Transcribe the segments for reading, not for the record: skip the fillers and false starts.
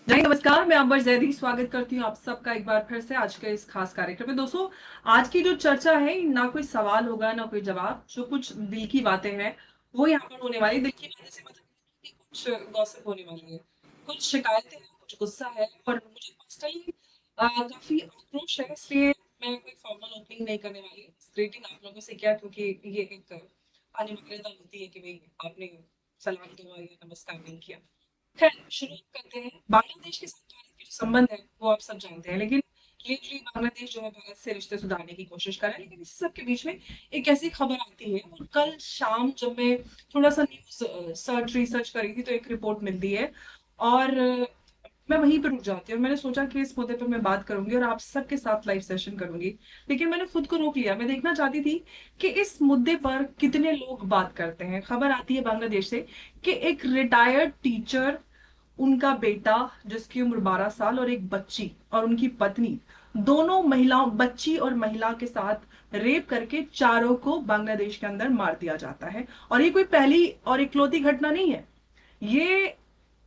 जी नमस्कार, मैं अंबर जैदी स्वागत करती हूँ आप सबका एक बार फिर से आज के इस खास कार्यक्रम में। दोस्तों, आज की जो चर्चा है ना कोई सवाल होगा ना कोई जवाब, जो कुछ दिल की बातें हैं वो यहाँ पर होने वाली। दिल की बातें से मतलब कि कुछ गॉसिप होने वाली है, कुछ शिकायतें हैं, कुछ गुस्सा है और मुझे पर्सनली काफी आक्रोश है। इसलिए मैं कोई फॉर्मल ओपनिंग नहीं करने वाली, ग्रीटिंग आप लोगों से किया क्योंकि ये एक अनिवार्यता होती है कि भाई आपने सलाम दुआ या नमस्कार नहीं किया। खैर, शुरू करते हैं। बांग्लादेश के साथ भारत के जो संबंध है वो आप सब जानते हैं, लेकिन लेटली बांग्लादेश जो है भारत से रिश्ते सुधारने की कोशिश कर रहा है। लेकिन इस सब के बीच में एक ऐसी खबर आती है, और कल शाम जब मैं थोड़ा सा न्यूज रिसर्च कर रही थी तो एक रिपोर्ट मिलती है, और मैं वहीं पर रुक जाती हूँ। और मैंने सोचा कि इस मुद्दे पर मैं बात करूंगी और आप सबके साथ लाइव सेशन करूंगी, लेकिन मैंने खुद को रोक लिया। मैं देखना चाहती थी कि इस मुद्दे पर कितने लोग बात करते हैं। खबर आती है बांग्लादेश से कि एक रिटायर्ड टीचर, उनका बेटा जिसकी उम्र 12 साल और एक बच्ची और उनकी पत्नी, दोनों महिलाओं, बच्ची और महिला के साथ रेप करके चारों को बांग्लादेश के अंदर मार दिया जाता है। और ये कोई पहली और इकलौती घटना नहीं है, ये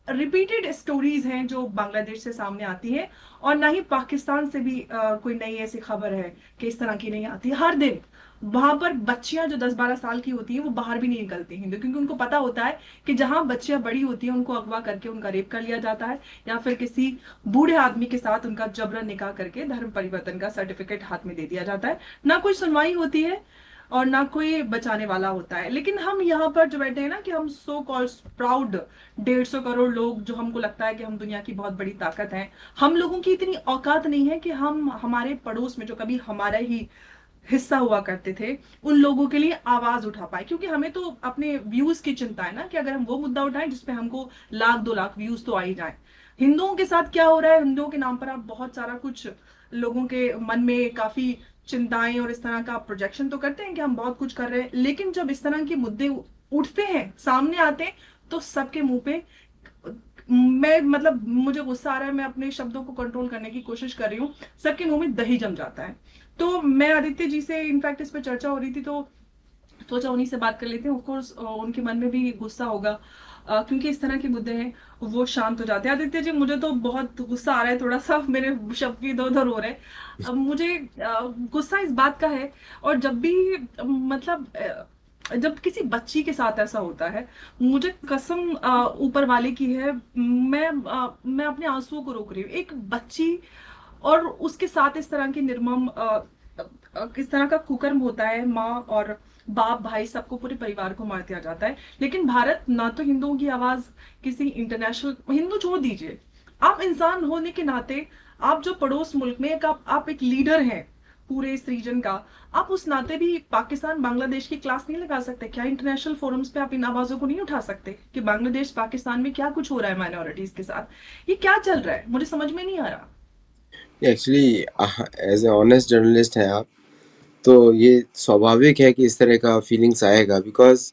रिपीटेड स्टोरीज हैं जो बांग्लादेश से सामने आती है। और ना ही पाकिस्तान से भी कोई नई ऐसी खबर है कि इस तरह की नहीं आती। हर दिन वहां पर बच्चियां जो 10-12 साल की होती हैं वो बाहर भी नहीं निकलती हैं, क्योंकि उनको पता होता है कि जहां बच्चियां बड़ी होती हैं उनको अगवा करके उनका रेप कर लिया जाता है, या फिर किसी बूढ़े आदमी के साथ उनका जबरन निकाह करके धर्म परिवर्तन का सर्टिफिकेट हाथ में दे दिया जाता है। ना कोई सुनवाई होती है और ना कोई बचाने वाला होता है। लेकिन हम यहाँ पर जो बैठे हैं ना, कि हम सो कॉल्ड प्राउड 150 करोड़ लोग, जो हमको लगता है कि हम दुनिया की बहुत बड़ी ताकत हैं, हम लोगों की इतनी औकात नहीं है कि हम हमारे पड़ोस में जो कभी हमारा ही हिस्सा हुआ करते थे उन लोगों के लिए आवाज उठा पाए। क्योंकि हमें तो अपने व्यूज की चिंता है ना, कि अगर हम वो मुद्दा उठाएं जिसपे हमको 1 लाख 2 लाख व्यूज तो आ ही जाए। हिंदुओं के साथ क्या हो रहा है, हिंदुओं के नाम पर आप बहुत सारा कुछ, लोगों के मन में काफी चिंताएं और इस तरह का प्रोजेक्शन तो करते हैं कि हम बहुत कुछ कर रहे हैं, लेकिन जब इस तरह के मुद्दे उठते हैं, सामने आते हैं, तो सबके मुंह पे, मैं मतलब मुझे गुस्सा आ रहा है, मैं अपने शब्दों को कंट्रोल करने की कोशिश कर रही हूँ, सबके मुंह में दही जम जाता है। तो मैं आदित्य जी से इनफैक्ट इस पर चर्चा हो रही थी, तो सोचा उन्हीं से बात कर लेते हैं। ऑफकोर्स उनके मन में भी गुस्सा होगा, क्योंकि इस तरह के मुद्दे हैं वो शांत हो जाते हैं। आदित्य जी, मुझे तो बहुत गुस्सा आ रहा है, थोड़ा सा मेरे शब्द भी इधर उधर हो रहे हैं। अब मुझे गुस्सा इस बात का है, और जब भी मतलब जब किसी बच्ची के साथ ऐसा होता है, मुझे कसम ऊपर वाले की है, मैं अपने आंसुओं को रोक रही हूँ। एक बच्ची और उसके साथ इस तरह की निर्मम किस तरह का कुकर्म होता है, माँ और बाप भाई सबको, पूरे परिवार को मार दिया जाता है। लेकिन भारत ना तो हिंदुओं की आवाज किसी इंटरनेशनल, हिंदू छोड़ दीजिए, आप इंसान होने के नाते, आप जो पड़ोस मुल्क में आप एक लीडर हैं पूरे इस रीजन का, आप उस नाते भी पाकिस्तान बांग्लादेश की क्लास नहीं लगा सकते क्या? इंटरनेशनल फोरम्स पे आप इन आवाजों को नहीं उठा सकते कि बांग्लादेश पाकिस्तान में क्या कुछ हो रहा है माइनॉरिटीज के साथ? ये क्या चल रहा है, मुझे समझ में नहीं आ रहा। Actually as a honest journalist हैं आप, तो ये स्वाभाविक है कि इस तरह का फीलिंग्स आएगा। बिकॉज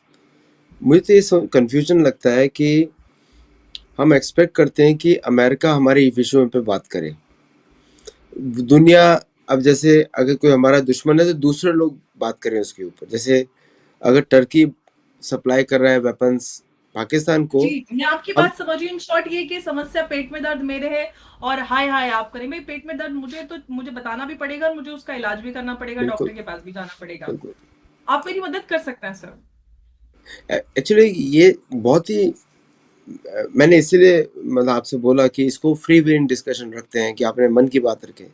मुझे तो ये कंफ्यूजन लगता है कि हम एक्सपेक्ट करते हैं कि अमेरिका हमारे विषयों पे बात करे। दुनिया, अब जैसे अगर कोई हमारा दुश्मन है तो दूसरे लोग बात करें उसके ऊपर। जैसे अगर टर्की सप्लाई कर रहा है वेपन्स पाकिस्तान को, जी, मैं आपकी हम बात समझ रही हूँ। इन शॉर्ट ये कि समस्या पेट में दर्द मेरे है और हाय हाय आप करें। भाई, पेट में दर्द मुझे, तो मुझे बताना भी पड़ेगा और मुझे उसका इलाज भी करना पड़ेगा, बिल्कुल डॉक्टर के पास भी जाना पड़ेगा। बिल्कुल आप मेरी मदद कर सकते हैं सर। एक्चुअली ये बहुत ही मैंने इसीलिए मतलब आपसे बोला कि इसको फ्री वेन डिस्कशन रखते हैं, कि आपने मन की बात रखें।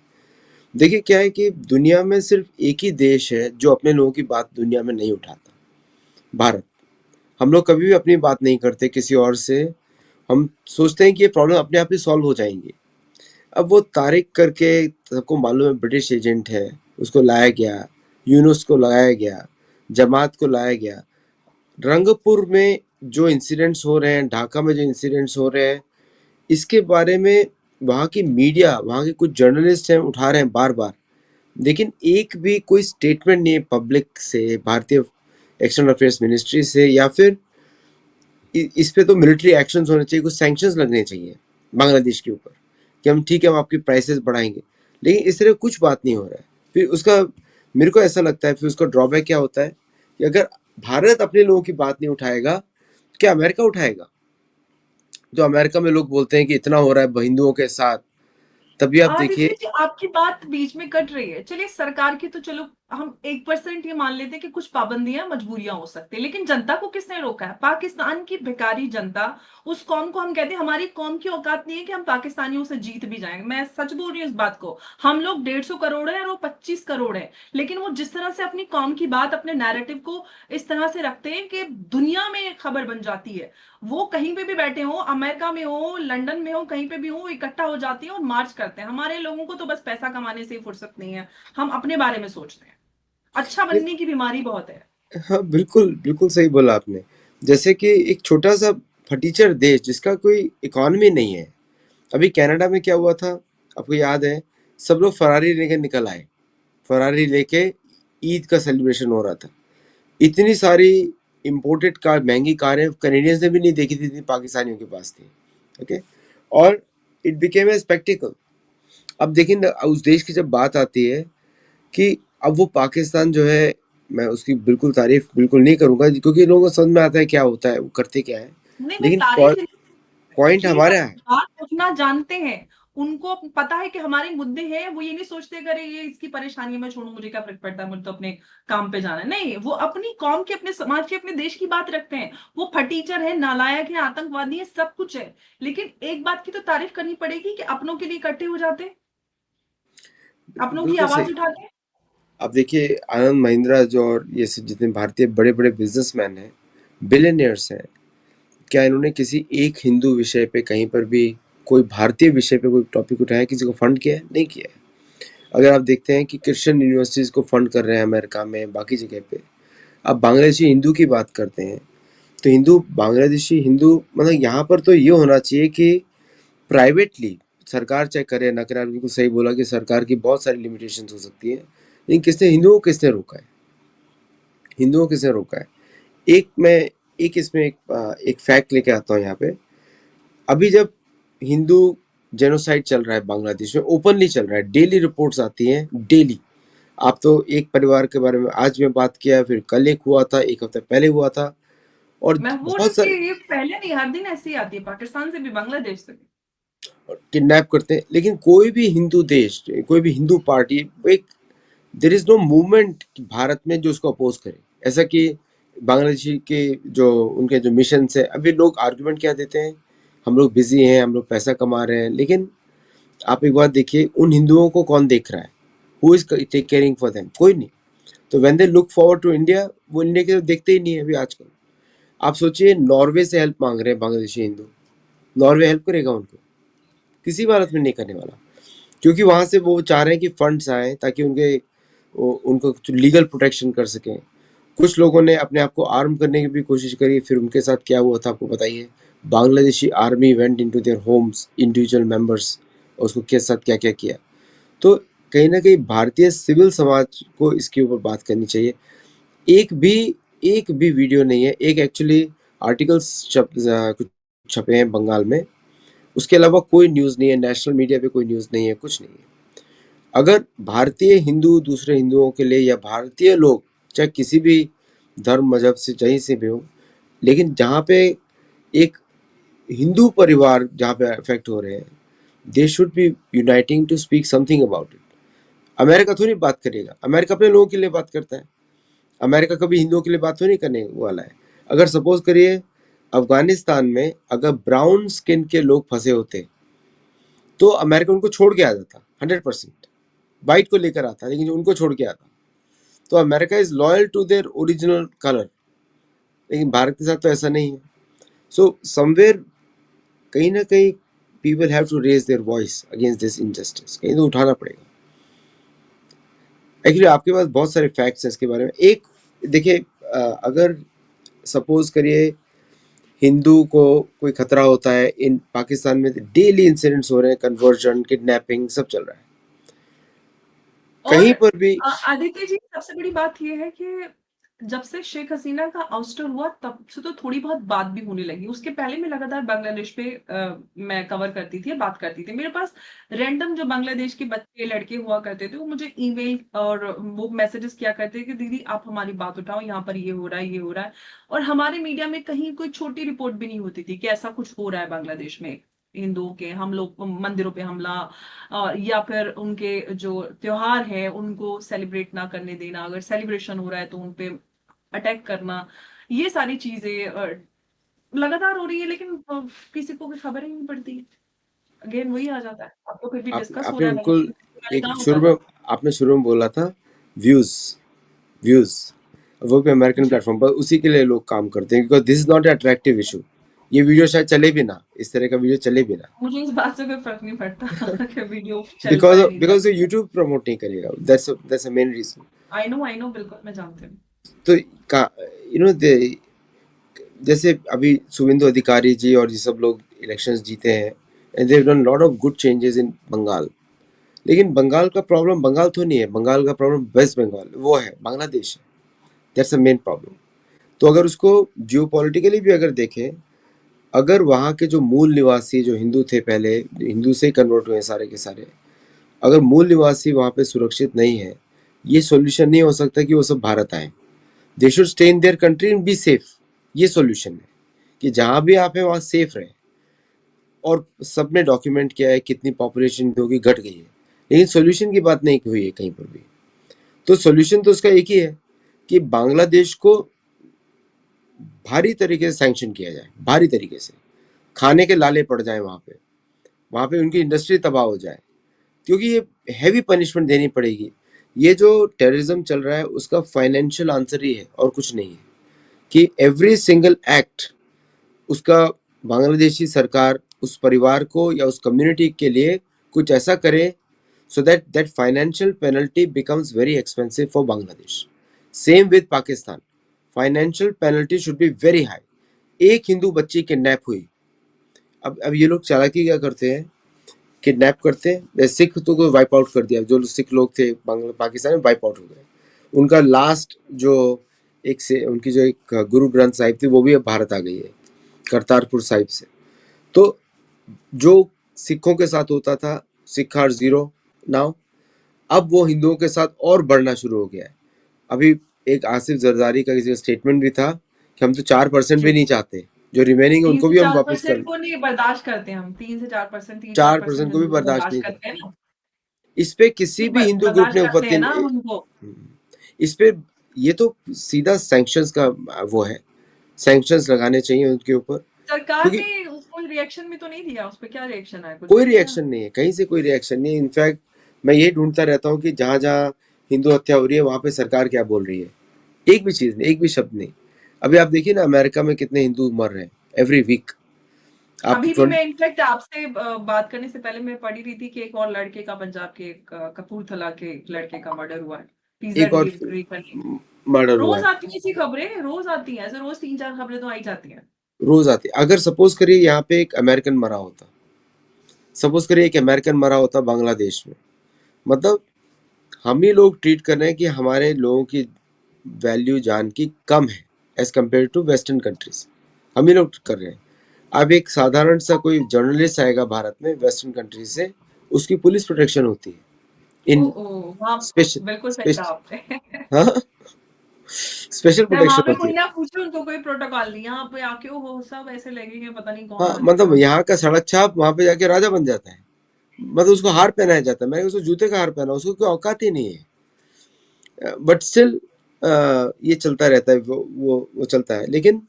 देखिए क्या है कि दुनिया में सिर्फ एक ही देश है जो अपने लोगों की बात दुनिया में नहीं उठाता, भारत। हम लोग कभी भी अपनी बात नहीं करते किसी और से। हम सोचते हैं कि ये प्रॉब्लम अपने आप ही सॉल्व हो जाएंगी। अब वो तारिक करके, सबको मालूम है ब्रिटिश एजेंट है, उसको लाया गया, यूनुस को लगाया गया, जमात को लाया गया। रंगपुर में जो इंसिडेंट्स हो रहे हैं, ढाका में जो इंसिडेंट्स हो रहे हैं, इसके बारे में वहाँ की मीडिया, वहाँ के कुछ जर्नलिस्ट हैं, उठा रहे हैं बार बार। लेकिन एक भी कोई स्टेटमेंट नहीं है पब्लिक से, भारतीय एक्सटर्नल अफेयर्स मिनिस्ट्री से, या फिर इस पे तो मिलिट्री एक्शंस होने चाहिए, कुछ सैंक्शंस लगने चाहिए बांग्लादेश के ऊपर, कि हम ठीक है, हम आपकी प्राइसेस बढ़ाएंगे। लेकिन इस तरह कुछ बात नहीं हो रहा है। फिर उसका, मेरे को ऐसा लगता है, फिर उसका ड्रॉबैक क्या होता है कि अगर भारत अपने लोगों की बात नहीं उठाएगा, क्या अमेरिका उठाएगा? जो अमेरिका में लोग बोलते हैं कि इतना हो रहा है हिंदुओं के साथ, तभी आप आदित्य देखिए। जी, आपकी बात बीच में कट रही है। चलिए, सरकार की तो चलो हम 1% ये मान लेते हैं कि कुछ पाबंदियां, मजबूरियां हो सकती है, लेकिन जनता को किसने रोका है? पाकिस्तान की भिखारी जनता। उस कौम को हम कहते हैं हमारी कौम की औकात नहीं है कि हम पाकिस्तानियों से जीत भी जाएंगे। मैं सच बोल रही हूँ इस बात को। हम लोग 150 करोड़ है और वो 25 करोड़ है, लेकिन वो जिस तरह से अपनी कौम की बात, अपने नैरेटिव को इस तरह से रखते हैं कि दुनिया में खबर बन जाती है। वो कहीं पे भी बैठे हो, अमेरिका में हो, लंदन में हो, कहीं पे भी हो, वो इकट्ठा हो जाती है और मार्च करते हैं। हमारे लोगों को तो बस पैसा कमाने से ही फुर्सत नहीं है। हम अपने बारे में सोचते हैं। अच्छा नहीं, बनने की बीमारी बहुत है। हाँ, बिल्कुल, बिल्कुल सही बोला आपने। जैसे कि एक छोटा-सा फटीचर देश जिसका कोई इकोनॉमी नहीं है। अभी कनाडा में क्या हुआ था, आपको याद है? सब लोग फरारी लेके निकल आए। फरारी लेके ईद का सेलिब्रेशन हो रहा था। इतनी सारी इम्पोर्टेड कार, महँगी कारें कैनेडियंस ने भी नहीं देखी थी, जितनी पाकिस्तानियों के पास थी। ओके? और इट बिकेम ए स्पेक्टिकल। अब देखिए ना, उस देश की जब बात आती है कि अब वो पाकिस्तान जो है, मैं उसकी बिल्कुल तारीफ बिल्कुल नहीं करूंगा क्योंकि लोगों को समझ में आता है क्या होता है, वो करते क्या है। नहीं, मैं लेकिन तारीफ नहीं। पॉइंट एटलीस्ट हमारा अपनी है। बात रखना जानते हैं। उनको पता है कि हमारे मुद्दे हैं। वो ये नहीं सोचते अरे ये इसकी परेशानी है, मैं छोड़ू, मुझे क्या फर्क पड़ता है, मुझे तो अपने काम पे जाना है। नहीं, वो अपनी कौम की, अपने समाज की, अपने देश की बात रखते हैं। वो फटीचर है, नालायक है, आतंकवादी है, सब कुछ है। लेकिन एक बात की तो तारीफ करनी पड़ेगी कि अपनों के लिए इकट्ठे हो जाते हैं, बिल्कुल, अपनों की बिल्कुल आवाज सही। उठाते हैं। अब देखिए आनंद महिंद्रा जो और ये सब जितने भारतीय बड़े बड़े बिजनेसमैन हैं, बिलियनियर्स हैं, क्या इन्होंने किसी एक हिंदू विषय पे कहीं पर भी, कोई भारतीय विषय पे कोई टॉपिक उठाया, किसी को फंड किया है? नहीं किया है। अगर आप देखते हैं कि क्रिश्चियन यूनिवर्सिटीज को फंड कर रहे हैं अमेरिका में, बाकी जगह पे, आप बांग्लादेशी हिंदू की बात करते हैं, तो हिंदू, बांग्लादेशी हिंदू, मतलब यहाँ पर तो ये होना चाहिए कि प्राइवेटली सरकार चाहे करे ना करे। आपने बिल्कुल सही बोला कि सरकार की बहुत सारी लिमिटेशंस हो सकती है, लेकिन किसने, हिंदुओं को किसने रोका है? हिंदुओं को किसने रोका है? एक मैं एक इसमें एक फैक्ट लेके आता हूँ यहाँ पे। अभी जब हिंदू जेनोसाइड चल रहा है बांग्लादेश में, ओपनली चल रहा है, डेली रिपोर्ट्स आती हैं, डेली। आप तो एक परिवार के बारे में आज में बात किया, फिर कल एक हुआ था, एक हफ्ते पहले हुआ था, और मैं बोल रही हूँ बहुत कि सारे ये पहले नहीं, हर दिन ऐसी आती है, पाकिस्तान से भी, बांग्लादेश से भी। किडनैप करते हैं। लेकिन कोई भी हिंदू देश, कोई भी हिंदू पार्टी, एक, there is no movement Bharat में जो उसको अपोज करे। ऐसा कि बांग्लादेशी के जो उनके जो मिशन है, अभी लोग आर्गुमेंट क्या देते हैं, हम लोग बिजी हैं, हम लोग पैसा कमा रहे हैं। लेकिन आप एक बात देखिए, उन हिंदुओं को कौन देख रहा है? Who is take caring for them? कोई नहीं। तो when they look forward to India, वो इंडिया की तरफ देखते ही नहीं है अभी आजकल। आप सोचिए, नॉर्वे से हेल्प मांग रहे हैं बांग्लादेशी हिंदू, नॉर्वे हेल्प करेगा उनको? किसी भी हालत में नहीं करने वाला। क्योंकि वहां से वो चाह रहे हैं कि फंड्स आए ताकि उनको लीगल प्रोटेक्शन कर सकें। कुछ लोगों ने अपने आप को आर्म करने की भी कोशिश करी, फिर उनके साथ क्या हुआ था आपको बताइए। Bangladeshi army went into their homes, individual members, और उसको के साथ क्या क्या किया। तो कहीं ना कहीं भारतीय सिविल समाज को इसके ऊपर बात करनी चाहिए। एक भी एक भी वीडियो नहीं है। एक एक्चुअली आर्टिकल्स कुछ छपे हैं बंगाल में, उसके अलावा कोई न्यूज़ नहीं है, नेशनल मीडिया पे कोई न्यूज़ नहीं है, कुछ नहीं है। अगर भारतीय हिंदू दूसरे हिंदुओं के लिए, या भारतीय लोग चाहे किसी भी धर्म मजहब से कहीं से भी हो, लेकिन जहाँ पे एक हिंदू परिवार जहाँ पे अफेक्ट हो रहे हैं, they should be uniting to speak something about it. America थोड़ी बात करेगा, अमेरिका अपने लोगों के लिए बात करता है। अमेरिका कभी हिंदुओं के लिए बात तो नहीं करने वाला है। अगर सपोज करिए अफगानिस्तान में अगर ब्राउन स्किन के लोग फंसे होते, तो अमेरिका उनको छोड़ के आ जाता 100%। वाइट को लेकर आता, लेकिन उनको छोड़ के आता। तो America is loyal to their original colour. लेकिन भारत के साथ तो ऐसा नहीं है। सो समवेयर, कहीं ना कहीं, people have to raise their voice against this injustice, कहीं तो उठाना पड़ेगा। एक्चुअली आपके पास बहुत सारे फैक्ट्स हैं इसके बारे में। एक देखिए, अगर सपोज करिए हिंदू को कोई खतरा होता है, इन पाकिस्तान में डेली इंसिडेंट्स हो रहे हैं, कन्वर्जन, किडनैपिंग, सब चल रहा है और कहीं पर भी। आदित्य जी, सबसे बड़ी बात ये है कि जब से शेख हसीना का आउस्टर हुआ तब से तो थोड़ी बहुत बात भी होने लगी। उसके पहले मैं लगातार बांग्लादेश पे मैं कवर करती थी, बात करती थी। मेरे पास रैंडम जो बांग्लादेश के बच्चे लड़के हुआ करते थे वो मुझे ईमेल और वो मैसेजेस किया करते थे कि दीदी आप हमारी बात उठाओ, यहाँ पर ये हो रहा है, ये हो रहा है। और हमारे मीडिया में कहीं कोई छोटी रिपोर्ट भी नहीं होती थी कि ऐसा कुछ हो रहा है बांग्लादेश में, हिंदुओं के हम लोग मंदिरों पे हमला, या फिर उनके जो त्योहार है उनको सेलिब्रेट ना करने देना, अगर सेलिब्रेशन हो रहा है तो उनपे अटैक करना। ये सारी चीजें लगातार हो रही है, लेकिन किसी को कोई खबर ही नहीं पड़ती। अगेन वही आ जाता है, अब तो फिर भी आप डिस्कस हो आपने रहा है, बिल्कुल पहले एक कहाँ होता शुरू था। में आपने शुरू में बोला था व्यूज व्यूज वो भी अमेरिकन जी, प्लेटफॉर्म पर उसी के लिए लोग काम करते हैं, because this is not attractive issue. ये वीडियो शायद चले भी ना, इस तरह का वीडियो चले भी ना, मुझे इस बात से कोई फर्क नहीं पड़ता कि वीडियो चल बिकॉज पाए नहीं चल बिकॉज पाए। यूट्यूब प्रमोट नहीं करेगा, that's a main reason. I know बिल्कुल मैं जानती हूँ। तो का यू नो जैसे अभी शुभेंदु अधिकारी जी और ये सब लोग इलेक्शंस जीते हैं, and they have done lot of good changes in Bengal. लेकिन बंगाल का प्रॉब्लम बंगाल तो नहीं है, बंगाल का प्रॉब्लम वेस्ट बंगाल वो है, बांग्लादेश है। That's a main problem. तो अगर उसको जियोपॉलिटिकली भी अगर देखें, अगर वहाँ के जो मूल निवासी जो हिंदू थे पहले, हिंदू से ही कन्वर्ट हुए हैं सारे के सारे, अगर मूल निवासी वहाँ पे सुरक्षित नहीं है, ये सॉल्यूशन नहीं हो सकता कि वो सब भारत आए। They should stay in their country and be safe. ये सॉल्यूशन है कि जहाँ भी आप हैं वहाँ सेफ रहे। और सबने डॉक्यूमेंट किया है कितनी पॉपुलेशन होगी घट गई है, लेकिन सॉल्यूशन की बात नहीं हुई है कहीं पर भी। तो सॉल्यूशन तो उसका एक ही है कि बांग्लादेश को भारी तरीके से सैंक्शन किया जाए, भारी तरीके से खाने के लाले पड़ जाए वहाँ पे उनकी इंडस्ट्री तबाह हो जाए, क्योंकि ये हैवी पनिशमेंट देनी पड़ेगी। ये जो टेररिज्म चल रहा है उसका फाइनेंशियल आंसर ही है और कुछ नहीं है, कि एवरी सिंगल एक्ट उसका बांग्लादेशी सरकार उस परिवार को या उस कम्युनिटी के लिए कुछ ऐसा करे so that financial penalty becomes very expensive for Bangladesh. Same with Pakistan. Financial penalty should be very high. एक हिंदू बच्ची किडनैप हुई, अब ये लोग चालाकी क्या करते हैं, किडनैप करते हैं, सिख तो को वाइप आउट कर दिया, जो सिख लोग थे पाकिस्तान में वाइप आउट हो गए। उनका लास्ट जो एक से उनकी जो एक गुरु ग्रंथ साहिब थी वो भी अब भारत आ गई है करतारपुर साहिब से। तो जो सिखों के साथ होता था, सिख आर जीरो नाउ, अब वो हिंदुओं के साथ और बढ़ना शुरू हो गया है। अभी एक आसिफ जरदारी का किसी का स्टेटमेंट भी था कि हम तो 4% भी जी, नहीं चाहते, जो रिमेनिंग है तीन उनको से भी हम चार वापस कर, परसेंट को नहीं बर्दाश्त करते हम, 3 से 4%, तीन चार चार परसेंट परसेंट को भी हिंदू को बर्दाश्त बर्दाश्त नहीं करते हैं करते। ना। इस पे किसी नहीं, भी हिंदू ग्रुप बर्दाश्त ने करते आपत्ति हैं ना हम उनको। इस पे, ये तो सीधा सैंक्शंस का वो है, सैंक्शंस लगाने चाहिए उनके ऊपर, सरकार क्योंकि ने कोई रिएक्शन भी तो नहीं दिया उस पे, क्या रिएक्शन है, कुछ कोई भी नहीं आया। रिएक्शन नहीं है, कहीं से कोई रिएक्शन नहीं है। इनफैक्ट मैं ये ढूंढता रहता हूँ कि जहाँ जहाँ हिंदू हत्या हो रही है वहां पे सरकार क्या बोल रही है, एक भी चीज नहीं, एक भी शब्द नहीं। अभी आप देखिए ना अमेरिका में कितने हिंदू मर रहे हैं एवरी वीक। आप अभी भी मैं इनफैक्ट आपसे बात करने से पहले मैं पढ़ी रही थी कि एक और लड़के का, पंजाब के एक कपूरथला के एक लड़के का मर्डर हुआ है, टीजर एक और डिलीवरी करने। मर्डर हुआ रोज है, आती है ऐसी खबरें, रोज आती हैं ऐसे, रोज 3-4 खबरें तो आई जाती हैं। रोज आती है। अगर सपोज करिए यहाँ पे एक अमेरिकन मरा होता, सपोज करिए एक अमेरिकन मरा होता बांग्लादेश में, मतलब हम ही लोग ट्रीट कर रहे हैं कि हमारे लोगों की वैल्यू जान की कम है as compare to western countries, हम ही लोग कर रहे हैं। अब एक साधारण सा कोई जर्नलिस्ट आएगा भारत में वेस्टर्न कंट्री से, उसकी पुलिस प्रोटेक्शन होती है ओ इन ओ, वहाँ स्पेशल बिल्कुल सही कहा स्पेशल आपने। हाँ, स्पेशल चाहे वहां प्रोटेक्शन पे होती कोई है। ना पूछे, उनको कोई प्रोटोकॉल नहीं, यहाँ पे आके वो सब ऐसे लगेंगे पता नहीं कौन हाँ, बने मतलब कहाँ से। यहाँ का सड़क छाप वहां पे जाके राजा बन जाता है, मतलब उसको हार पहनाया जाता है। मैं उसको जूते का हार पहना, उसको कोई औकात ही नहीं है, बट स्टिल ये चलता रहता है, वो चलता है। लेकिन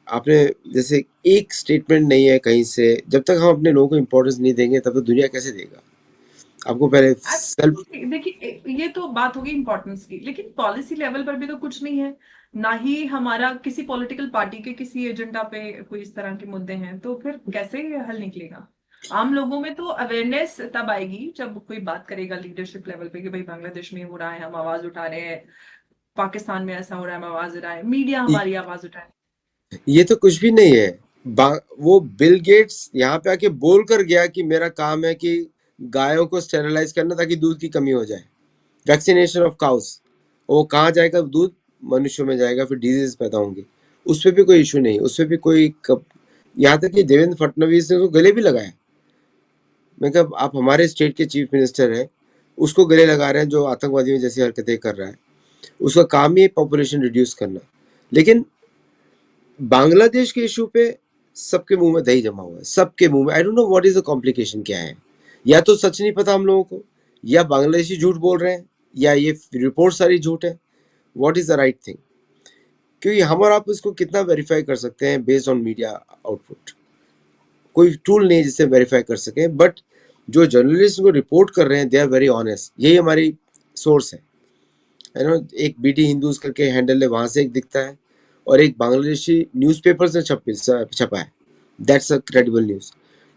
आपने जैसे एक स्टेटमेंट नहीं है कहीं से, जब तक हम अपने लोगों को इम्पोर्टेंस नहीं देंगे तब तक दुनिया कैसे देगा आपको, पहले सेल्फ। एब्सोल्युटली, देखिए ये तो बात होगी इम्पोर्टेंस की, लेकिन पॉलिसी लेवल पर भी तो कुछ नहीं है। ना ही हमारा किसी पॉलिटिकल पार्टी के किसी एजेंडा पे कोई इस तरह के मुद्दे हैं, तो फिर कैसे ये हल निकलेगा। आम लोगों में तो अवेयरनेस तब आएगी जब कोई बात करेगा लीडरशिप लेवल पे कि भाई बांग्लादेश में हो रहा है, हम आवाज उठा रहे हैं, पाकिस्तान में ऐसा हो रहा है, हम आवाज उठा रहे हैं, मीडिया हमारी आवाज उठाए। ये तो कुछ भी नहीं है। वो बिल गेट्स यहाँ पे आके बोल कर गया कि मेरा काम है कि गायों को स्टेरलाइज करना ताकि दूध की कमी हो जाए, वैक्सीनेशन ऑफ काउस। वो कहाँ जाएगा दूध? मनुष्यों में जाएगा, फिर डिजीज पैदा होंगे। उस पे भी कोई इशू नहीं, उस पे भी कोई यहाँ तक कि देवेंद्र फडणवीस ने तो गले भी लगाया। मैं कहा आप हमारे स्टेट के चीफ मिनिस्टर हैं, उसको गले लगा रहे हैं जो आतंकवादियों जैसी हरकतें कर रहा है। उसका काम ही है पॉपुलेशन रिड्यूस करना। लेकिन बांग्लादेश के इशू पे सबके मुंह में दही जमा हुआ है, सबके मुंह में। I don't know what is the complication, क्या है? या तो सच नहीं पता हम लोगों को, या बांग्लादेशी झूठ बोल रहे हैं, या ये रिपोर्ट सारी झूठ है। What is the right thing? क्योंकि हम और आप इसको कितना वेरीफाई कर सकते हैं बेस्ड ऑन मीडिया आउटपुट? कोई टूल नहीं जिससे वेरीफाई कर सके। बट जो जर्नलिस्ट को रिपोर्ट कर रहे हैं दे आर वेरी ऑनेस्ट, यही हमारी सोर्स है ना। एक बीटी हिंदूज करके हैंडल है, वहां से एक दिखता है, और एक बांग्लादेशी न्यूज़पेपर से छपा है। That's a credible news.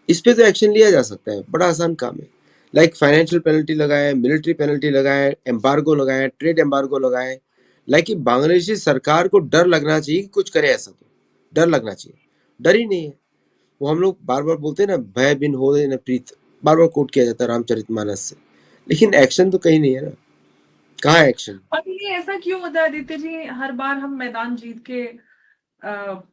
इस पे तो एक्शन लिया जा सकता है, बड़ा आसान काम है। लाइक फाइनेंशियल पेनल्टी लगाए, मिलिट्री पेनल्टी लगाए, एम्बार्गो लगाए, ट्रेड एम्बार्गो लगाए। लाइक बांग्लादेशी सरकार को डर लगना चाहिए कि कुछ करे ऐसा, तो डर लगना चाहिए। डर ही नहीं है। वो हम लोग बार बार बोलते हैं ना, भय बिन हो न प्रीत, बार बार कोट किया जाता है रामचरितमानस से, लेकिन एक्शन तो कहीं नहीं है ना। कहाँ है एक्शन? और ये ऐसा क्यों होता है आदित्य जी, हर बार हम मैदान जीत के अ,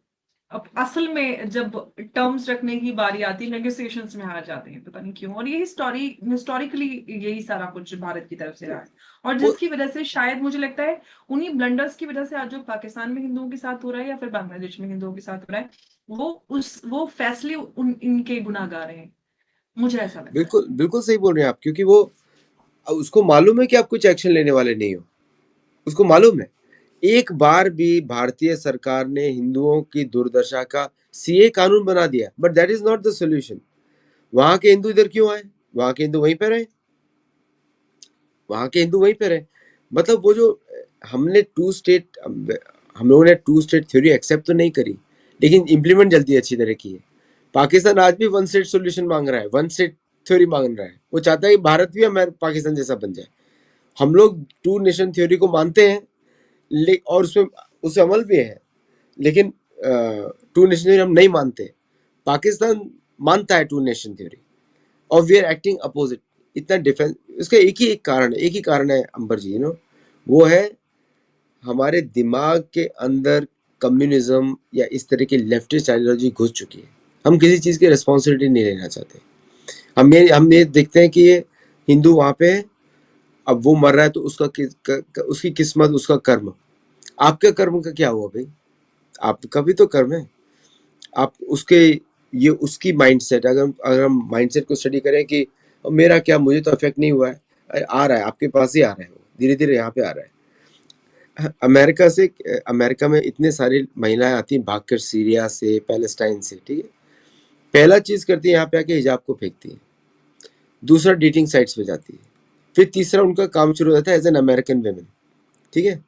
अब असल में जब टर्म्स रखने की बारी आती है नेगोशिएशंस में हार जाते हैं, पता नहीं क्यों। और ये हिस्टोरिकली यही सारा कुछ भारत की तरफ से रहा है, और वो जिसकी वजह से शायद मुझे लगता है उन्हीं ब्लंडर्स की वजह से आज जो पाकिस्तान में हिंदुओं के साथ हो रहा है या फिर बांग्लादेश में हिंदुओं के साथ हो रहा है, वो फैसले इनके गुनाहगार हैं, मुझे ऐसा लगता है। बिल्कुल बिल्कुल सही बोल रहे हैं आप, क्योंकि वो उसको मालूम है कि आप कुछ एक्शन लेने वाले नहीं हो। उसको मालूम है। एक बार भी भारतीय सरकार ने हिंदुओं की दुर्दशा का सीए कानून बना दिया, but that is not the solution. वहां के हिंदू इधर क्यों आए? वहां के हिंदू वहीं पे रहे, वहां के हिंदू वहीं पे रहे। मतलब वो जो हमने टू स्टेट, हम लोगों ने टू स्टेट थ्योरी एक्सेप्ट तो नहीं करी, लेकिन इम्प्लीमेंट जल्दी अच्छी तरह की है। पाकिस्तान आज भी वन स्टेट सोल्यूशन मांग रहा है, वन स्टेट थ्योरी मांग रहा है। वो चाहता है कि भारत भी हमारे पाकिस्तान जैसा बन जाए। हम लोग टू नेशन थ्योरी को मानते हैं, और उसमें उस अमल भी है, लेकिन टू नेशन थ्योरी हम नहीं मानते। पाकिस्तान मानता है टू नेशन थ्योरी, और वी आर एक्टिंग अपोजिट। इतना डिफरेंस, इसका एक ही कारण है अंबर जी, वो है हमारे दिमाग के अंदर कम्युनिज्म या इस तरह की लेफ्टिस्ट आइडियोलॉजी घुस चुकी है। हम किसी चीज़ की रिस्पॉन्सिबिलिटी नहीं लेना चाहते। हम ये देखते हैं कि ये हिंदू वहां पे है, अब वो मर रहा है तो उसकी किस्मत, उसका कर्म। आपके कर्म का क्या हुआ भाई? आपका भी तो कर्म है। आप उसके, ये उसकी माइंडसेट, अगर अगर हम माइंडसेट को स्टडी करें कि मेरा क्या, मुझे तो अफेक्ट नहीं हुआ है, आ रहा है आपके पास ही आ रहा है, वो धीरे धीरे यहाँ पे आ रहा है। अमेरिका से, अमेरिका में इतने सारी महिलाएं आती हैं भागकर सीरिया से, पैलेस्टाइन से, ठीक है। पहला चीज करती है यहाँ पे आके हिजाब को फेंकती है, दूसरा डेटिंग साइट्स पे जाती है, फिर तीसरा उनका काम शुरू हो जाता है एज एन अमेरिकन वेमेन, ठीक है,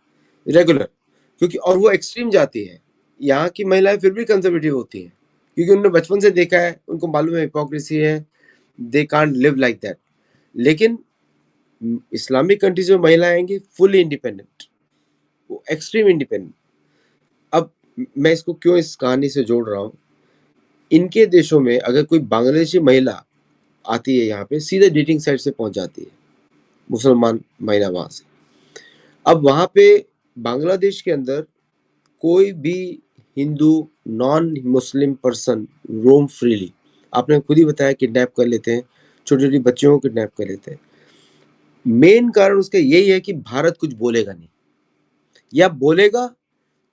रेगुलर। क्योंकि और वो एक्सट्रीम जाती है। यहाँ की महिलाएं फिर भी कंजर्वेटिव होती हैं, क्योंकि उन्होंने बचपन से देखा है, उनको मालूम है हिपोक्रेसी है, they can't live like that. लेकिन इस्लामिक कंट्रीज में महिलाएं आएंगी फुली इंडिपेंडेंट, वो एक्सट्रीम इंडिपेंडेंट। अब मैं इसको क्यों इस कहानी से जोड़ रहा हूँ, इनके देशों में अगर कोई बांग्लादेशी महिला आती है यहाँ पे, सीधे डेटिंग साइट से पहुंच जाती है, मुसलमान महिला वहां से। अब वहां पे बांग्लादेश के अंदर कोई भी हिंदू नॉन मुस्लिम पर्सन रोम फ्रीली, आपने खुद ही बताया किडनैप कर लेते हैं, छोटी छोटी बच्चियों को किडनैप कर लेते हैं। मेन कारण उसका यही है कि भारत कुछ बोलेगा नहीं, या बोलेगा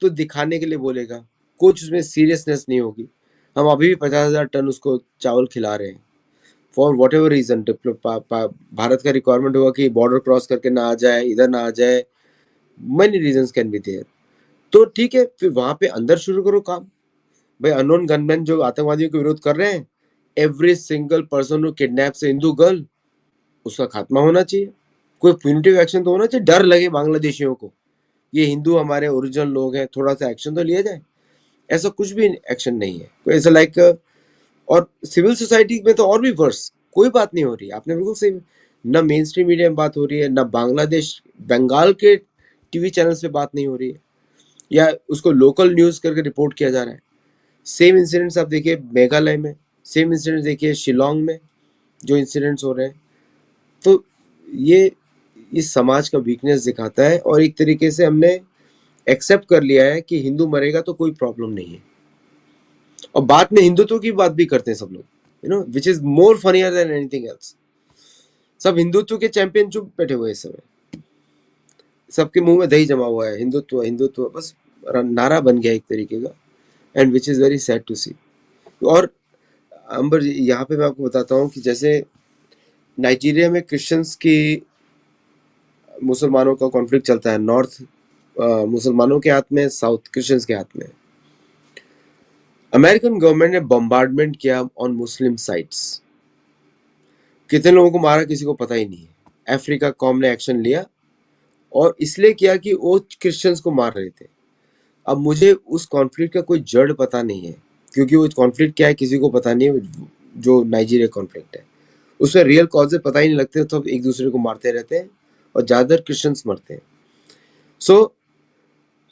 तो दिखाने के लिए बोलेगा, कुछ उसमें सीरियसनेस नहीं होगी। हम अभी भी 50,000 टन उसको चावल खिला रहे हैं for whatever reason. Bharat का रिक्वायरमेंट होगा कि बॉर्डर क्रॉस करके ना आ जाए, इधर ना आ जाए, many reasons can be there. तो ठीक है, फिर वहां पे अंदर शुरू करो काम। भाई अननोन गनमैन जो आतंकवादियों के विरोध कर रहे हैं, every single person who kidnaps Hindu girl, उसका खात्मा होना चाहिए। कोई प्यूनिटिव एक्शन तो होना चाहिए, डर लगे बांग्लादेशियों को, ये हिंदू हमारे ओरिजिनल लोग हैं, थोड़ा सा एक्शन तो लिया जाए। ऐसा कुछ भी एक्शन नहीं है, कोई ऐसा लाइक। और सिविल सोसाइटी में तो और भी वर्स, कोई बात नहीं हो रही। आपने बिल्कुल सही, न मेन स्ट्रीम मीडिया में बात हो रही है, न बांग्लादेश बंगाल के टीवी चैनल्स पे बात नहीं हो रही है, या उसको लोकल न्यूज करके रिपोर्ट किया जा रहा है। सेम इंसिडेंट्स आप देखिए मेघालय में, सेम इंसिडेंट्स देखिए शिलोंग में, जो इंसिडेंट्स हो रहे हैं। तो ये इस समाज का वीकनेस दिखाता है और एक तरीके से हमने एक्सेप्ट कर लिया है कि हिंदू मरेगा तो कोई प्रॉब्लम नहीं है, और बाद में हिंदुत्व की बात भी करते हैं सब लोग, which is more funnier than anything else. सब हिंदुत्व के चैंपियन चुप बैठे हुए हैं इस समय, सबके मुंह में दही जमा हुआ है, हिंदुत्व हिंदुत्व बस नारा बन गया एक तरीके का, and which is very sad to see. और अंबर यहाँ पे मैं आपको बताता हूँ कि जैसे नाइजीरिया में क्रिश्चियंस की मुसलमानों का कॉन्फ्लिक्ट चलता है, नॉर्थ मुसलमानों के हाथ में, साउथ क्रिश्चियंस के हाथ में। अमेरिकन गवर्नमेंट ने बम्बार्डमेंट किया ऑन मुस्लिम साइट्स, कितने लोगों को मारा किसी को पता ही नहीं है। अफ्रीका कॉम ने एक्शन लिया, और इसलिए किया कि वो क्रिश्चियंस को मार रहे थे। अब मुझे उस कॉन्फ्लिक्ट का कोई जड़ पता नहीं है, क्योंकि वो कॉन्फ्लिक्ट क्या है किसी को पता नहीं है, जो नाइजीरिया कॉन्फ्लिक्ट है उसमें रियल कॉजेज पता ही नहीं लगते, तो एक दूसरे को मारते रहते हैं और ज़्यादातर क्रिश्चियंस मरते हैं। सो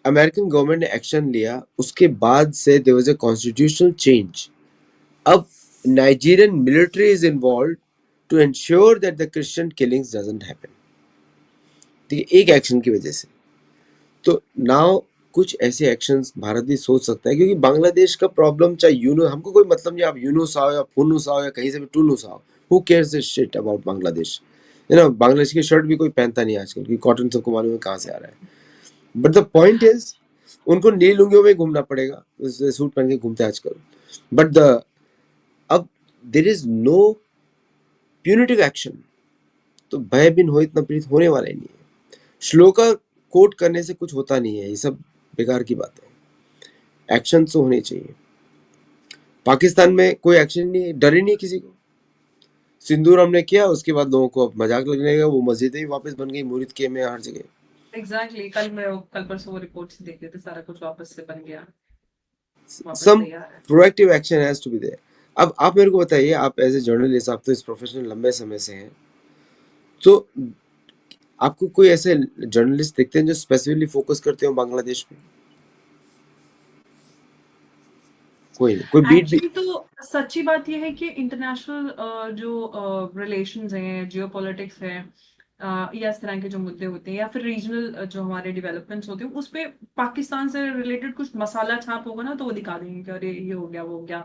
अमेरिकन गवर्नमेंट ने एक्शन लिया, उसके बाद से there was a constitutional change. अब Nigerian military is involve to ensure that the Christian killings doesn't happen, ठीक है, एक एक्शन की वजह से। तो नाउ कुछ ऐसे एक्शंस भारत भी सोच सकता है, क्योंकि बांग्लादेश का प्रॉब्लम चाहे यूनो, हमको कोई मतलब नहीं, आप यूनुस आओ या फुनुस आओ या कहीं से भी टुनुस आओ, who cares this shit about Bangladesh, Bangladesh की शर्ट भी कोई पहनता नहीं आजकल, क्योंकि कॉटन सबको मालूम है कहाँ से आ रहा है। बट द पॉइंट इज, उनको नील लुंगियों में घूमना पड़ेगा, सूट पहन के घूमते हैं आजकल। बट द अब there is no punitive action, तो भय बिन हो इतना पीड़ित होने वाला ही नहीं है। श्लोका कोट करने से कुछ होता नहीं है, ये सब बेकार की बात है। एक्शन तो होने चाहिए। पाकिस्तान में कोई एक्शन नहीं है, डर ही नहीं किसी को। सिंदूर हमने किया, उसके बाद लोगों को अब मजाक लगने लगा, वो मस्जिदें ही वापस बन गई, मुरीद के में हर जगह। एग्जैक्टली कल परसों वो रिपोर्ट्स देख रहे थे, सारा कुछ वापस से बन गया, वापस सम तैयार है। Proactive action has to be there. अब आप मेरे को बताइए, आप एज ए जर्नलिस्ट, आप तो इस प्रोफेशन लंबे समय से हैं, तो आपको कोई ऐसे जर्नलिस्ट दिखते हैं जो स्पेसिफिकली फोकस करते हो बांग्लादेश पे? कोई नहीं, कोई बीट भी। एक्चुअली तो सच्ची बात ये है कि इंटरनेशनल जो रिलेशंस हैं, जियोपॉलिटिक्स है, या इस तरह के जो मुद्दे होते हैं, या फिर रीजनल जो हमारे डेवलपमेंट्स होते हैं, उस पे पाकिस्तान से रिलेटेड कुछ मसाला छाप होगा ना, तो वो दिखा देंगे कि अरे ये हो गया वो हो गया,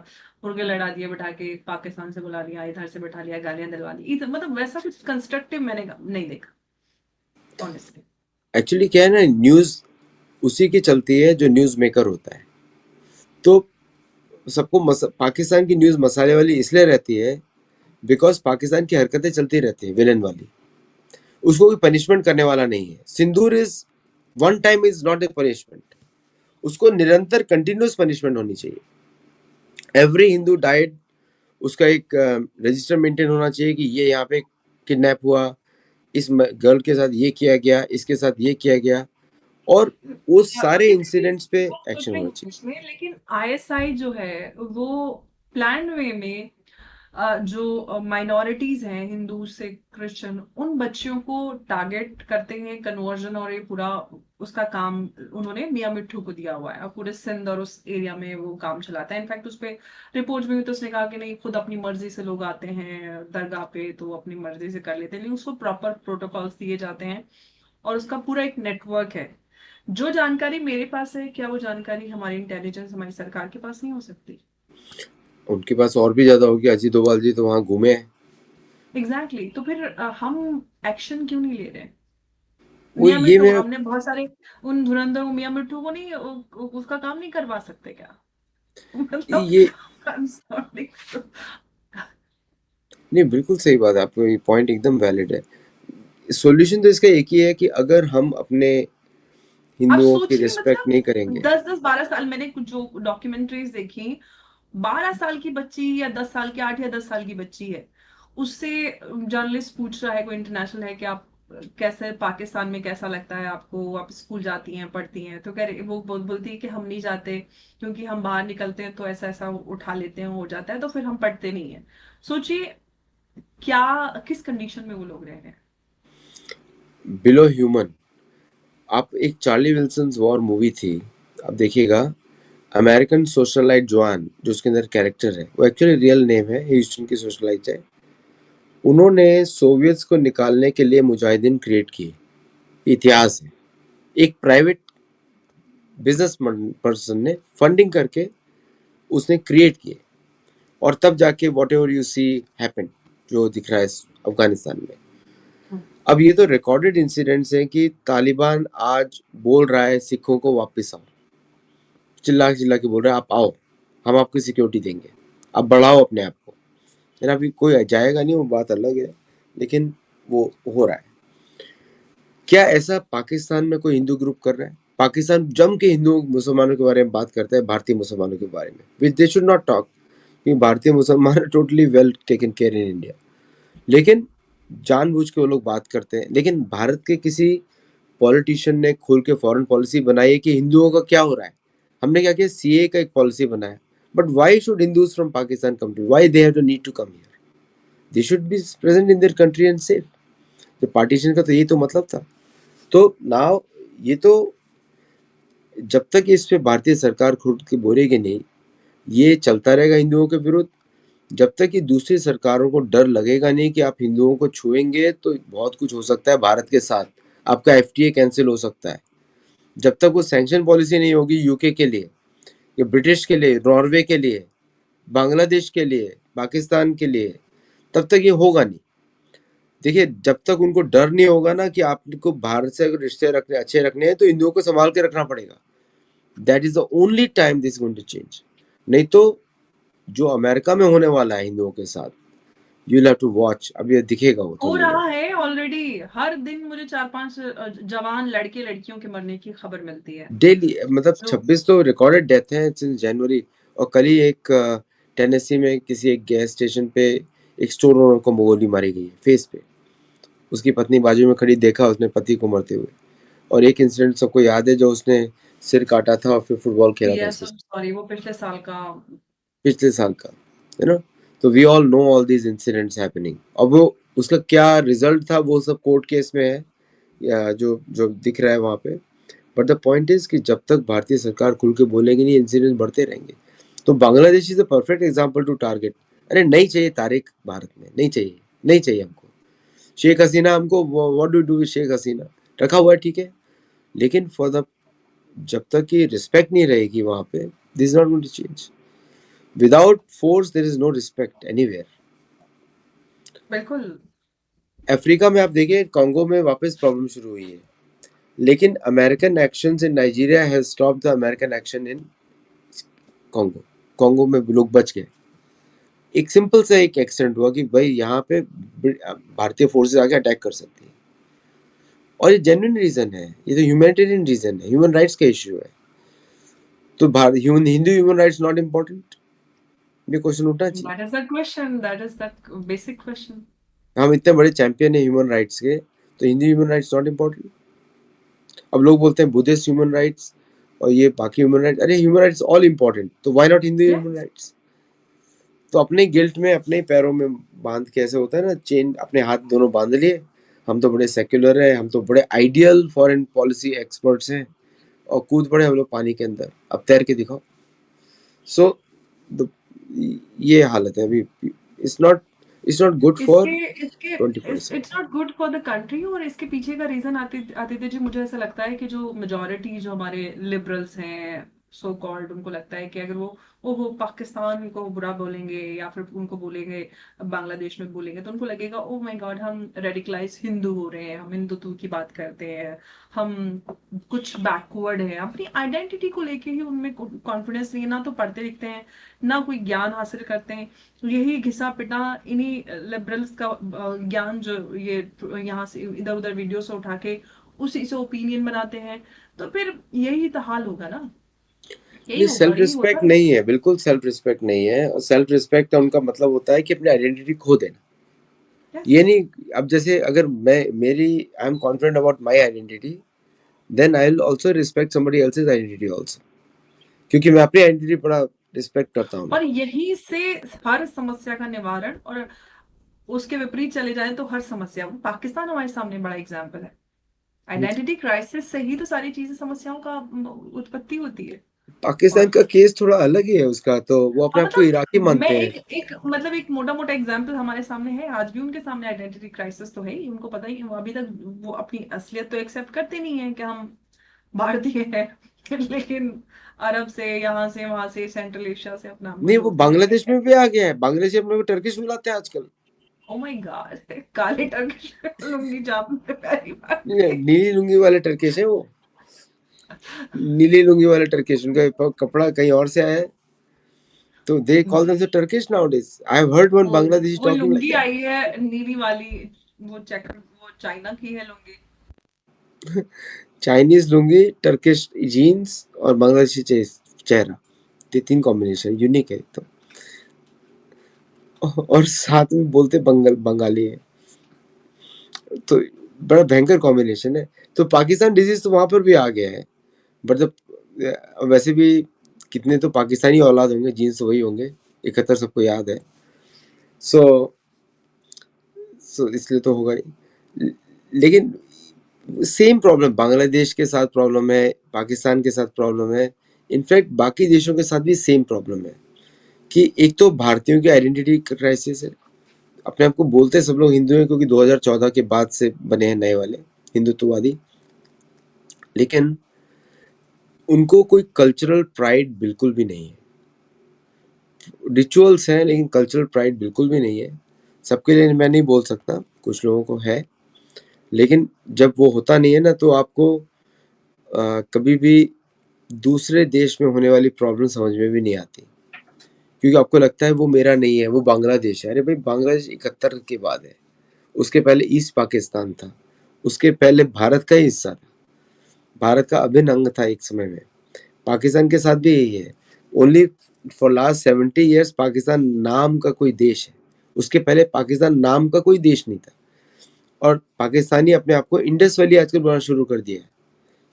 मुर्गे लड़ा दिए बैठा के, पाकिस्तान से बुला लिया, इधर से बैठा लिया, गालियां दिलवा दी, मतलब वैसा कुछ कंस्ट्रक्टिव मैंने नहीं देखा ऑनेस्टली। एक्चुअली क्या है ना, न्यूज उसी की चलती है जो न्यूज मेकर होता है। तो सबको पाकिस्तान की न्यूज मसाले वाली इसलिए रहती है बिकॉज पाकिस्तान की हरकतें चलती रहती है विलेन वाली, उसको कोई पनिशमेंट करने वाला नहीं है। Sindoor is one time, is not a punishment, उसको निरंतर कंटिन्यूस पनिशमेंट होनी चाहिए। एवरी हिंदू डाइट, उसका एक रजिस्टर मेंटेन होना चाहिए कि ये यहाँ पे किडनैप हुआ, इस गर्ल के साथ ये किया गया, इसके साथ ये किया गया, और वो सारे इंसिडेंट्स पे एक्शन होना चाहिए। में लेकिन आईएसआई जो है वो प्लान वे में जो माइनॉरिटीज हैं, हिंदू सिख क्रिश्चियन, उन बच्चियों को टारगेट करते हैं, कन्वर्जन और ये पूरा उसका काम उन्होंने मियां मिट्ठू को दिया हुआ है, और पूरे सिंध और उस एरिया में वो काम चलाता है। इनफैक्ट उस पे रिपोर्ट में भी तो उसने कहा कि नहीं, खुद अपनी मर्जी से लोग आते हैं दरगाह पे तो अपनी मर्जी से कर लेते हैं, लेकिन उसको प्रॉपर प्रोटोकॉल्स दिए जाते हैं और उसका पूरा एक नेटवर्क है। जो जानकारी मेरे पास है, क्या वो जानकारी हमारी इंटेलिजेंस, हमारी सरकार के पास नहीं हो सकती? उनके पास और भी ज्यादा होगी, अजीत डोभाल जी तो वहां घूमे हैं। एग्जैक्टली तो फिर हम एक्शन क्यों नहीं ले रहे? वो मियां ये मिट्ठू, मेरा, हमने बहुत सारे उन धुरंधर मियां मिट्ठू को नहीं उसका काम नहीं करवा सकते क्या? मतलब ये I'm sorry. नहीं, बिल्कुल सही बात है, आपका ये पॉइंट एकदम वैलिड है। सॉल्यूशन तो इसका एक ही है कि अगर हम अपने आप हिंदुओं की सोचिए, रिस्पेक्ट नहीं मतलब करेंगे। 10-10 12 साल मैंने कुछ जो डॉक्यूमेंट्रीज देखी, 12 साल की बच्ची या 10 साल की, 8 या 10 साल की बच्ची है, उससे जर्नलिस्ट पूछ रहा है, कोई इंटरनेशनल है, कि आप कैसे पाकिस्तान में कैसा लगता है आपको, आप स्कूल जाती हैं पढ़ती हैं, तो कह रहे, वो बोलती है कि हम नहीं जाते क्योंकि हम बाहर निकलते हैं तो ऐसा ऐसा उठा लेते हैं, हो जाता है, तो फिर हम पढ़ते नहीं है। सोचिए क्या, किस कंडीशन में वो लोग रह रहे हैं। Below human. आप एक चार्ली विल्सन वॉर मूवी थी, आप देखिएगा, अमेरिकन सोशलाइट जॉन, जो उसके अंदर कैरेक्टर है, वो एक्चुअली रियल नेम है, ह्यूस्टन की सोशलाइट है। उन्होंने सोवियत्स को निकालने के लिए मुजाहिदीन क्रिएट किए, इतिहास है। एक प्राइवेट बिजनेस पर्सन ने फंडिंग करके उसने क्रिएट किए, और तब जाके whatever you see happen, जो दिख रहा है अफगानिस्तान में। अब ये तो रिकॉर्डेड इंसिडेंट्स हैं कि तालिबान आज बोल रहा है सिखों को वापस आओ, चिल्ला चिल्ला के बोल रहा है आप आओ, हम आपकी सिक्योरिटी देंगे, आप बढ़ाओ अपने आप को। यानी अभी कोई जाएगा नहीं, वो बात अलग है, लेकिन वो हो रहा है। क्या ऐसा पाकिस्तान में कोई हिंदू ग्रुप कर रहा है? पाकिस्तान जम के हिंदू मुसलमानों के बारे में बात करता है, भारतीय मुसलमानों के बारे में, विच दे शुड नॉट टॉक, क्योंकि भारतीय मुसलमान totally well taken care in India. लेकिन जानबूझ के वो लोग बात करते हैं। लेकिन भारत के किसी पॉलिटिशियन ने खुल के फॉरेन पॉलिसी बनाई है कि हिंदुओं का क्या हो रहा है? हमने क्या किया, सीए का एक पॉलिसी बनाया, but why should Hindus from Pakistan come to, why they have to need to come here? They should be present in their country and safe. तो पार्टीशन का तो यही तो मतलब था। तो नाउ ये तो जब तक इस पे भारतीय सरकार खुद के बोलेगी नहीं, ये चलता रहेगा हिंदुओं के विरुद्ध। जब तक कि दूसरी सरकारों को डर लगेगा नहीं कि आप हिंदुओं को छुएंगे तो बहुत कुछ हो सकता है भारत के साथ, आपका एफटीए कैंसिल हो सकता है। जब तक वो सैंक्शन पॉलिसी नहीं होगी यूके के लिए, या ब्रिटिश के लिए, नॉर्वे के लिए, बांग्लादेश के लिए, पाकिस्तान के लिए, तब तक ये होगा नहीं। देखिए, जब तक उनको डर नहीं होगा ना कि आपको भारत से अगर रिश्ते रखने अच्छे रखने हैं तो हिंदुओं को संभाल के रखना पड़ेगा। That is the only time this going to change. नहीं तो जो अमेरिका में होने वाला है हिंदुओं के साथ, यू हैव टू वॉच। अब ये दिखेगा वो हो थोड़ी देर रहा में। है ऑलरेडी। हर दिन मुझे 4-5 जवान लड़के लड़कियों के मरने की खबर मिलती है। डेली मतलब जो 26 तो रिकॉर्डेड डेथ है सिंस जनवरी। और कल ही एक टेनेसी में किसी एक गैस स्टेशन पे एक स्टोर ओनर को गोली मारी गई है फेस पे। उसकी पत्नी बाजू में खड़ी, देखा उसने पति को मरते हुए। और एक इंसिडेंट सबको याद है, जो उसने सिर काटा था और फिर फुटबॉल खेला था यस, उसके साथ, सॉरी, वो पिछले साल का। पिछले साल का, है ना। तो we all know all these incidents happening. अब वो उसका क्या रिजल्ट था वो सब कोर्ट केस में है, या जो जो दिख रहा है वहाँ पे। बट द पॉइंट इज कि जब तक भारतीय सरकार खुल के बोलेगी नहीं, इंसिडेंट बढ़ते रहेंगे। तो Bangladesh is a perfect example to target. अरे नहीं चाहिए तारिक भारत में, नहीं चाहिए, नहीं चाहिए हमको। शेख हसीना हमको, what do do with Sheikh Hasina, रखा हुआ है ठीक है, लेकिन फॉर द, जब तक कि रिस्पेक्ट नहीं रहेगी वहाँ पे, this is not going to change. Without force there is no respect anywhere. बिल्कुल। अफ्रीका में आप देखिए, कांगो में वापस प्रॉब्लम शुरू हुई है, लेकिन American actions in Nigeria has stop the American action in Congo. Congo में लोग बच गए। एक सिंपल सा एक एक्सीडेंट हुआ कि भाई यहाँ पे भारतीय फोर्सेस आके अटैक कर सकती है, और ये जेन्युइन रीजन है, ये तो ह्यूमैनिटेरियन रीजन है, ह्यूमन राइट्स का इश्यू है। तो Hindu human rights not important? ये क्वेश्चन उठना चाहिए। That is the question, that is the basic question. हम इतने बड़े चैंपियन है ह्यूमन राइट्स के, तो Hindu human rights not important? अब लोग बोलते हैं बुद्धिस्ट ह्यूमन राइट्स और ये बाकी ह्यूमन राइट्स, अरे ह्यूमन राइट्स ऑल इम्पोर्टेंट, तो why not Hindu human yes. Rights? तो अपने गिल्ट में अपने ही पैरों में बांध के, ऐसे होता है ना, चेन अपने हाथ दोनों बांध लिए, हम तो बड़े सेक्युलर हैं, हम तो बड़े आइडियल फॉरेन पॉलिसी एक्सपर्ट्स हैं, और कूद पड़े हम लोग पानी के अंदर, अब तैर के दिखाओ। सो ये हालत है अभी। इट्स नॉट गुड फॉर इसके इसके 2047। It's not good for the country. और इसके पीछे का रीजन आदित्य जी, मुझे ऐसा लगता है कि जो मेजोरिटी, जो हमारे लिबरल्स हैं सो कॉल्ड, उनको लगता है कि अगर वो पाकिस्तान को बुरा बोलेंगे या फिर उनको बोलेंगे, बांग्लादेश में बोलेंगे, तो उनको लगेगा ओ माय गॉड, हम रेडिकलाइज हिंदू हो रहे हैं, हम हिंदुत्व की बात करते हैं, हम कुछ बैकवर्ड हैं। अपनी आइडेंटिटी को लेके ही उनमें कॉन्फिडेंस नहीं है, ना तो पढ़ते लिखते हैं, ना कोई ज्ञान हासिल करते हैं। यही घिसा पिटा इन्हीं लिबरल्स का ज्ञान, जो ये यहाँ से इधर उधर वीडियो से उठा के उसी से ओपिनियन बनाते हैं। तो फिर यही तो हाल होगा ना, यही ये होगा, सेल्फ यही होता रिस्पेक्ट है। नहीं है, बिल्कुल सेल्फ रिस्पेक्ट नहीं है। और सेल्फ रिस्पेक्ट का उनका मतलब होता है कि अपनी आइडेंटिटी खो देना। यस। ये नहीं, अब जैसे अगर मैं मेरी I am confident about my identity, then I will also respect somebody else's identity also, क्योंकि मैं अपनी आइडेंटिटी बड़ा रिस्पेक्ट करता हूँ मैं। और यही से हर समस्या का निवारण, और उसके विपरीत चले जाए तो हर समस्या, पाकिस्तान हमारे सामने बड़ा एग्जाम्पल है। आइडेंटिटी क्राइसिस से ही तो सारी चीजें, समस्याओं का उत्पत्ति होती है। पाकिस्तान और का केस थोड़ा अलग ही है उसका, तो वो अपने हाँ, आप को इराकी मतलब मैं मानते हैं। एक मतलब एक मोटा-मोटा एग्जाम्पल हमारे सामने है, आज भी उनके सामने आइडेंटिटी क्राइसिस तो है ही, उनको पता ही है, वो अभी तक वो अपनी असलियत तो एक्सेप्ट करते नहीं है कि हम भारतीय हैं। लेकिन अरब से, यहाँ से, वहां से, सेंट्रल एशिया से अपना नहीं, वो जोड़ते हैं। बांग्लादेश में भी आ गया है, बांग्लादेश अपने को टर्किश बुलाते हैं आजकल। ओ माय गॉड, काले टर्किश लुंगी जाप पहली बार नीली लुंगी वाले टर्किश है वो, नीली लुंगी वाले टर्किश, उनका कपड़ा कहीं और से आया है, तो they call them Turkish nowadays. I have heard one Bangladeshi वो टॉकिंग लाइक लुंगी दैट। आई है नीली वाली, वो चाइना की है lungi. Chinese lungi, Turkish jeans और बांग्लादेशी चेहरा, ये तीन कॉम्बिनेशन यूनिक है एकदम। और साथ में बोलते बंगाली है, तो बड़ा भयंकर कॉम्बिनेशन है। तो पाकिस्तान डिजीज तो वहां पर भी आ गया है, बट जब वैसे भी कितने तो पाकिस्तानी औलाद होंगे, जीन्स वही होंगे, 71 सबको याद है। सो इसलिए तो होगा ही। लेकिन सेम प्रॉब्लम बांग्लादेश के साथ प्रॉब्लम है, पाकिस्तान के साथ प्रॉब्लम है, इनफैक्ट बाकी देशों के साथ भी सेम प्रॉब्लम है कि एक तो भारतीयों की आइडेंटिटी क्राइसिस है। अपने आप को बोलते सब लोग हिंदू हैं क्योंकि 2014 के बाद से बने हैं नए वाले हिंदुत्ववादी, लेकिन उनको कोई कल्चरल प्राइड बिल्कुल भी नहीं है। रिचुअल्स हैं लेकिन कल्चरल प्राइड बिल्कुल भी नहीं है। सबके लिए मैं नहीं बोल सकता, कुछ लोगों को है, लेकिन जब वो होता नहीं है ना, तो आपको कभी भी दूसरे देश में होने वाली प्रॉब्लम समझ में भी नहीं आती, क्योंकि आपको लगता है वो मेरा नहीं है, वो बांग्लादेश है। अरे भाई, बांग्लादेश 71 के बाद है, उसके पहले ईस्ट पाकिस्तान था, उसके पहले भारत का ही हिस्सा था, भारत का अभिन्न अंग था एक समय में। पाकिस्तान के साथ भी यही है। Only for last 70 years Pakistan नाम का कोई देश है, उसके पहले पाकिस्तान नाम का कोई देश नहीं था। और पाकिस्तानी अपने आप को इंडस वैली आजकल बोलना शुरू कर दिया है,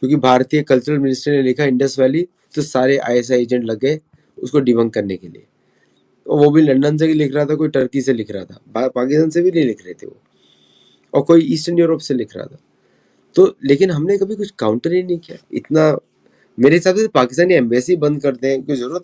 क्योंकि भारतीय कल्चरल मिनिस्टर ने लिखा इंडस वैली, तो सारे आईएसआई एजेंट लग गए उसको डिबंक करने के लिए। और वो भी लंदन से लिख रहा था, कोई टर्की से लिख रहा था, पाकिस्तान से भी नहीं लिख रहे थे वो, और कोई ईस्टर्न यूरोप से लिख रहा था। तो लेकिन हमने कभी कुछ काउंटर ही नहीं किया इतना। मेरे हिसाब से पाकिस्तानी एम्बेसी बंद कर दें, कोई जरूरत